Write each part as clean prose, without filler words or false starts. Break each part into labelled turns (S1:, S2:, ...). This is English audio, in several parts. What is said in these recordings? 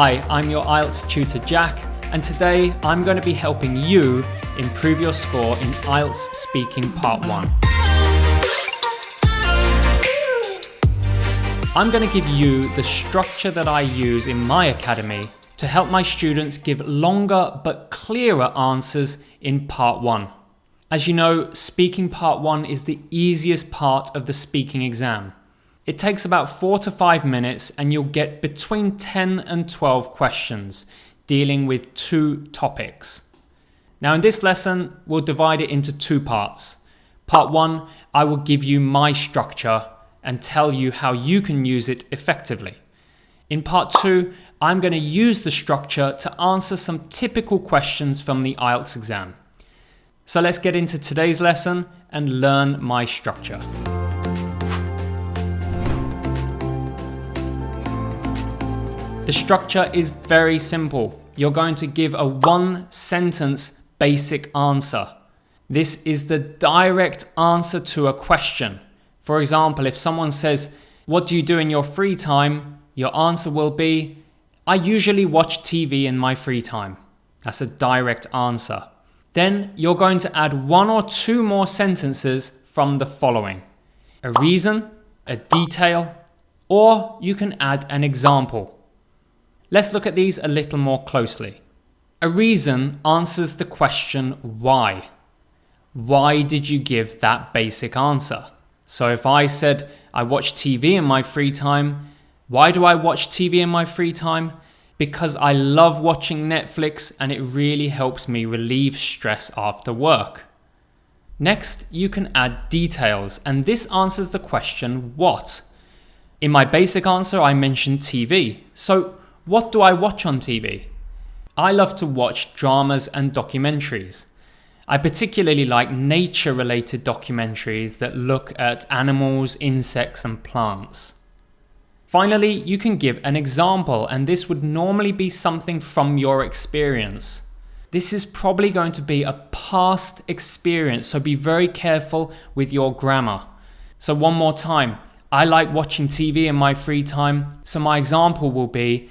S1: Hi, I'm your IELTS tutor Jack, and today I'm going to be helping you improve your score in IELTS Speaking Part 1. I'm going to give you the structure that I use in my academy to help my students give longer but clearer answers in Part 1. As you know, Speaking Part 1 is the easiest part of the speaking exam. It takes about 4 to 5 minutes and you'll get between 10 and 12 questions dealing with 2 topics. Now in this lesson, we'll divide it into 2 parts. Part 1, I will give you my structure and tell you how you can use it effectively. In Part 2, I'm going to use the structure to answer some typical questions from the IELTS exam. So let's get into today's lesson and learn my structure. The structure is very simple. You're going to give a 1-sentence basic answer. This is the direct answer to a question. For example, if someone says, "What do you do in your free time?" your answer will be, "I usually watch TV in my free time." That's a direct answer. Then you're going to add 1 or 2 more sentences from the following: a reason, a detail, or you can add an example. Let's look at these a little more closely. A reason answers the question why. Why did you give that basic answer? So if I said, I watch TV in my free time, why do I watch TV in my free time? Because I love watching Netflix and it really helps me relieve stress after work. Next, you can add details, and this answers the question what. In my basic answer, I mentioned TV. So what do I watch on TV? I love to watch dramas and documentaries. I particularly like nature-related documentaries that look at animals, insects, and plants. Finally, you can give an example, and this would normally be something from your experience. This is probably going to be a past experience, so be very careful with your grammar. So one more time, I like watching TV in my free time, so my example will be,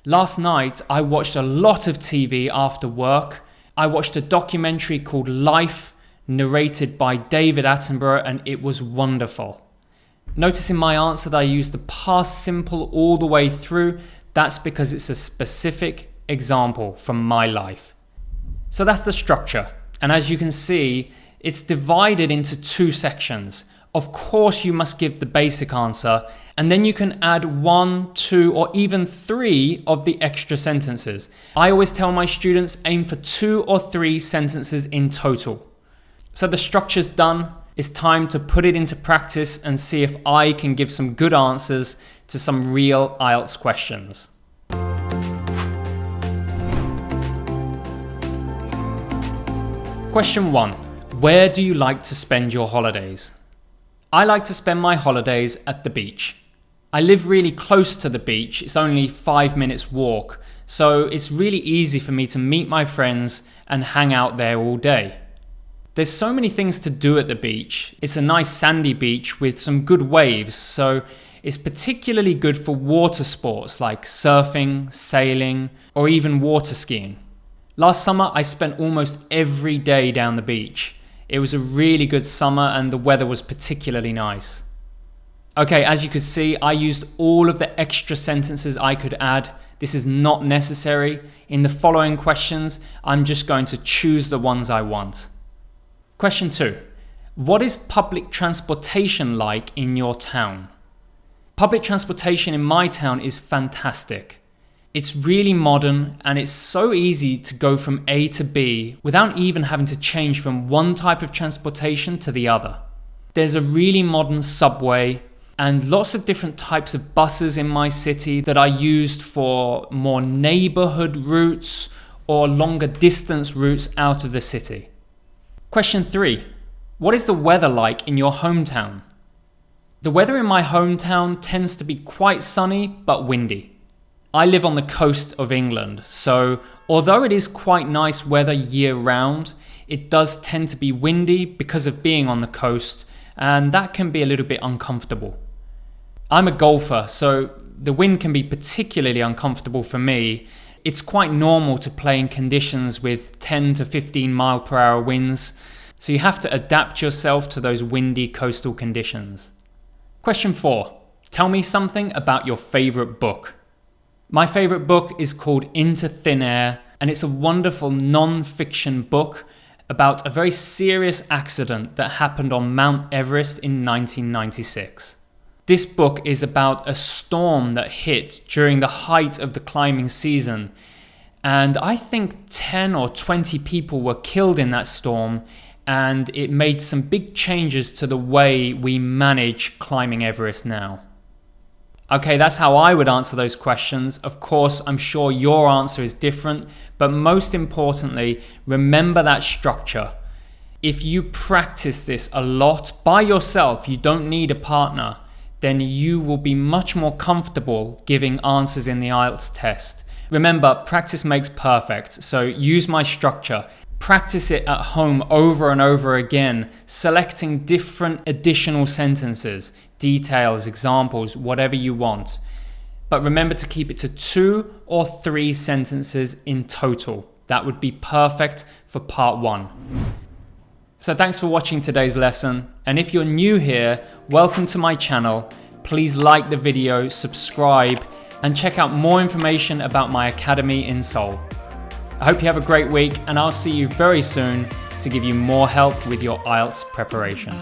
S1: last night I watched a lot of TV after work. I watched a documentary called Life, narrated by David Attenborough, and it was wonderful. Notice in my answer that I used the past simple all the way through. That's because it's a specific example from my life. So that's the structure. And as you can see, it's divided into 2 sections. Of course, you must give the basic answer, and then you can add 1, 2, or even 3 of the extra sentences. I always tell my students aim for 2 or 3 sentences in total. So the structure's done. It's time to put it into practice and see if I can give some good answers to some real IELTS questions. Question 1. Where do you like to spend your holidays? I like to spend my holidays at the beach. I live really close to the beach. It's only 5 minutes walk, so it's really easy for me to meet my friends and hang out there all day. There's so many things to do at the beach. It's a nice sandy beach with some good waves, so it's particularly good for water sports like surfing, sailing, or even water skiing. Last summer, I spent almost every day down the beach. It was a really good summer and the weather was particularly nice. Okay, as you could see, I used all of the extra sentences I could add. This is not necessary. In the following questions, I'm just going to choose the ones I want. Question 2. What is public transportation like in your town? Public transportation in my town is fantastic. It's really modern and it's so easy to go from A to B without even having to change from one type of transportation to the other. There's a really modern subway and lots of different types of buses in my city that are used for more neighborhood routes or longer distance routes out of the city. Question 3. What is the weather like in your hometown? The weather in my hometown tends to be quite sunny but windy. I live on the coast of England, so although it is quite nice weather year round, it does tend to be windy because of being on the coast, and that can be a little bit uncomfortable. I'm a golfer, so the wind can be particularly uncomfortable for me. It's quite normal to play in conditions with 10 to 15 mile per hour winds, so you have to adapt yourself to those windy coastal conditions. Question 4. Tell me something about your favorite book. My favorite book is called Into Thin Air, and it's a wonderful non-fiction book about a very serious accident that happened on Mount Everest in 1996. This book is about a storm that hit during the height of the climbing season, and I think 10 or 20 people were killed in that storm, and it made some big changes to the way we manage climbing Everest now. Okay, that's how I would answer those questions. Of course, I'm sure your answer is different, but most importantly, remember that structure. If you practice this a lot by yourself, you don't need a partner, then you will be much more comfortable giving answers in the IELTS test. Remember, practice makes perfect, so use my structure. Practice it at home over and over again, selecting different additional sentences, details, examples, whatever you want. But remember to keep it to 2 or 3 sentences in total. That would be perfect for part 1. So thanks for watching today's lesson. And if you're new here, welcome to my channel. Please like the video, subscribe, and check out more information about my academy in Seoul. I hope you have a great week, and I'll see you very soon to give you more help with your IELTS preparation.